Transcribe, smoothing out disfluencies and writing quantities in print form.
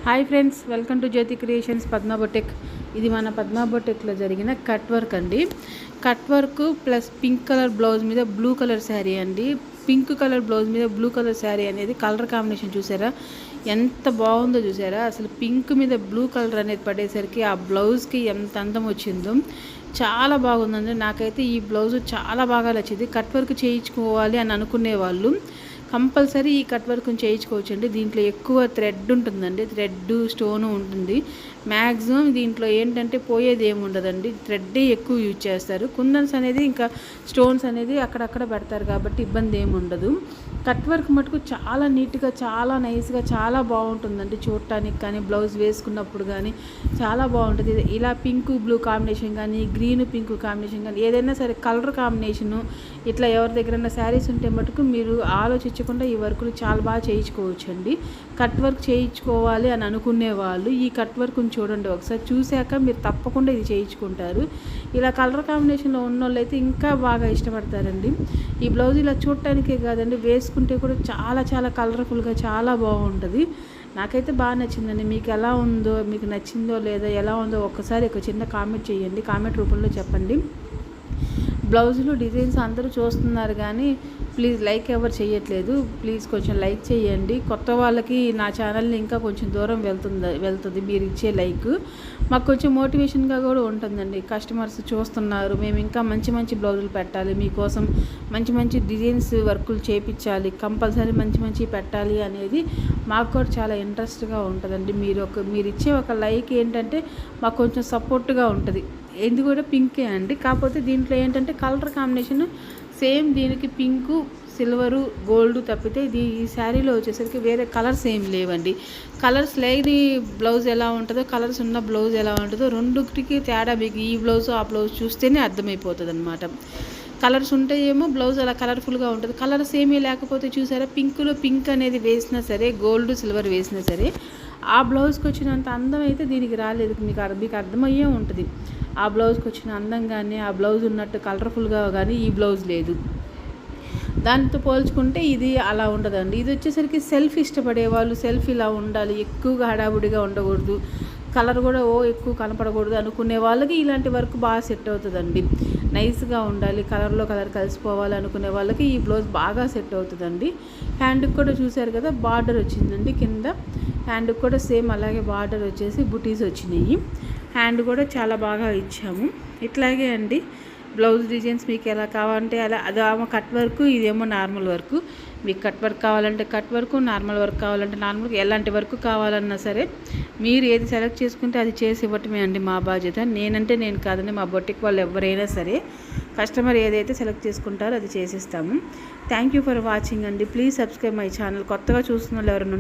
Hi friends, welcome to Jyothi creations Padma boutique. ఇది మన పద్మా బొటెక్లో జరిగిన కట్ వర్క్ అండి. Cut work plus pink colour blouse మీద బ్లూ కలర్ శారీ అండి. పింక్ కలర్ బ్లౌజ్ మీద బ్లూ కలర్ శారీ అనేది కలర్ కాంబినేషన్ చూసారా, ఎంత బాగుందో చూసారా. అసలు పింక్ మీద బ్లూ కలర్ అనేది పడేసరికి ఆ బ్లౌజ్కి ఎంత అందం వచ్చిందో, చాలా బాగుందండి. నాకైతే ఈ బ్లౌజ్ చాలా బాగా నచ్చింది. కట్ వర్క్ చేయించుకోవాలి అని అనుకునే వాళ్ళు కంపల్సరీ ఈ కట్ వర్క్ చేయించుకోవచ్చండి. దీంట్లో ఎక్కువ థ్రెడ్ ఉంటుందండి, థ్రెడ్ స్టోను ఉంటుంది. మ్యాక్సిమం దీంట్లో ఏంటంటే పోయేది ఏమి ఉండదండి, థ్రెడ్డే ఎక్కువ యూజ్ చేస్తారు. కుందన్స్ అనేది ఇంకా స్టోన్స్ అనేది అక్కడక్కడ పెడతారు కాబట్టి ఇబ్బంది ఏమి ఉండదు. కట్ వర్క్ మటుకు చాలా నీట్గా, చాలా నైస్గా, చాలా బాగుంటుందండి చూడటానికి కానీ, బ్లౌజ్ వేసుకున్నప్పుడు కానీ చాలా బాగుంటుంది. ఇలా పింక్ బ్లూ కాంబినేషన్ కానీ, గ్రీన్ పింక్ కాంబినేషన్ కానీ, ఏదైనా సరే కలర్ కాంబినేషను ఇట్లా ఎవరి దగ్గరైనా శారీస్ ఉంటే మటుకు మీరు ఆలోచించకుండా ఈ వర్కులు చాలా బాగా చేయించుకోవచ్చండి. కట్ వర్క్ చేయించుకోవాలి అని అనుకునే వాళ్ళు ఈ కట్ వర్క్ని చూడండి, ఒకసారి చూశాక మీరు తప్పకుండా ఇది చేయించుకుంటారు. ఇలా కలర్ కాంబినేషన్లో ఉన్న వాళ్ళు అయితే ఇంకా బాగా ఇష్టపడతారండి. ఈ బ్లౌజ్ ఇలా చూడటానికే కాదండి, వేసుకుంటే కూడా చాలా చాలా కలర్ఫుల్గా చాలా బాగుంటుంది. నాకైతే బాగా నచ్చిందండి. మీకు ఎలా ఉందో, మీకు నచ్చిందో లేదా ఎలా ఉందో ఒక్కసారి ఒక చిన్న కామెంట్ చేయండి, కామెంట్ రూపంలో చెప్పండి. బ్లౌజులు డిజైన్స్ అందరూ చూస్తున్నారు కానీ ప్లీజ్ లైక్ ఎవరు చేయట్లేదు. ప్లీజ్ కొంచెం లైక్ చేయండి. కొత్త వాళ్ళకి నా ఛానల్ని ఇంకా కొంచెం దూరం వెళ్తుంది మీరు ఇచ్చే లైక్. మాకు కొంచెం మోటివేషన్గా కూడా ఉంటుందండి. కస్టమర్స్ చూస్తున్నారు, మేము ఇంకా మంచి మంచి బ్లౌజులు పెట్టాలి, మీకోసం మంచి మంచి డిజైన్స్ వర్కులు చేయించాలి, కంపల్సరీ మంచి మంచి పెట్టాలి అనేది మాకు కూడా చాలా ఇంట్రెస్ట్గా ఉంటుందండి. మీరు ఇచ్చే ఒక లైక్ ఏంటంటే మాకు కొంచెం సపోర్ట్గా ఉంటుంది. ఇది కూడా పింకే అండి, కాకపోతే దీంట్లో ఏంటంటే కలర్ కాంబినేషన్ సేమ్ దీనికి పింకు, సిల్వరు, గోల్డ్ తప్పితే ఈ శారీలో వచ్చేసరికి వేరే కలర్స్ ఏం లేవండి. కలర్స్ లేని బ్లౌజ్ ఎలా ఉంటుందో, కలర్స్ ఉన్న బ్లౌజ్ ఎలా ఉంటుందో రెండుకి తేడా మీకు ఈ బ్లౌజ్ ఆ బ్లౌజ్ చూస్తేనే అర్థమైపోతుంది అనమాట. కలర్స్ ఉంటే ఏమో బ్లౌజ్ అలా కలర్ఫుల్గా ఉంటుంది, కలర్స్ ఏమీ లేకపోతే చూసారా, పింకులో పింక్ అనేది వేసినా సరే, గోల్డ్ సిల్వర్ వేసినా సరే ఆ బ్లౌజ్కి వచ్చినంత అందం అయితే దీనికి రాలేదు. మీకు అర్థమయ్యే ఉంటుంది. ఆ బ్లౌజ్కి వచ్చిన అందం కానీ, ఆ బ్లౌజ్ ఉన్నట్టు కలర్ఫుల్గా కానీ ఈ బ్లౌజ్ లేదు. దాంతో పోల్చుకుంటే ఇది అలా ఉండదండి. ఇది వచ్చేసరికి సెల్ఫ్ ఇష్టపడే వాళ్ళు సెల్ఫ్ ఇలా ఉండాలి, ఎక్కువగా హడావుడిగా ఉండకూడదు, కలర్ కూడా ఎక్కువ కనపడకూడదు అనుకునే వాళ్ళకి ఇలాంటి వర్క్ బాగా సెట్ అవుతుందండి. నైస్గా ఉండాలి, కలర్లో కలర్ కలిసిపోవాలి అనుకునే వాళ్ళకి ఈ బ్లౌజ్ బాగా సెట్ అవుతుందండి. హ్యాండ్కి కూడా చూసారు కదా, బార్డర్ వచ్చిందండి కింద. హ్యాండ్కి కూడా సేమ్ అలాగే బార్డర్ వచ్చేసి బుటీస్ వచ్చినాయి. హ్యాండ్ కూడా చాలా బాగా ఇచ్చాము. ఇట్లాగే అండి బ్లౌజ్ డిజైన్స్ మీకు ఎలా కావాలంటే అలా, అదేమో కట్ వర్క్, ఇదేమో నార్మల్ వర్క్. మీకు కట్ వర్క్ కావాలంటే కట్ వర్క్, నార్మల్ వర్క్ కావాలంటే నార్మల్, ఎలాంటి వర్క్ కావాలన్నా సరే మీరు ఏది సెలెక్ట్ చేసుకుంటే అది చేసి ఇవ్వటమే అండి మా బాధ్యత. నేను కాదండి, మా బొటిక్ వాళ్ళు ఎవరైనా సరే కస్టమర్ ఏదైతే సెలెక్ట్ చేసుకుంటారో అది చేసిస్తాము. థ్యాంక్ యూ ఫర్ వాచింగ్ అండి. Please subscribe my channel. కొత్తగా చూస్తున్న వాళ్ళు ఎవరైనా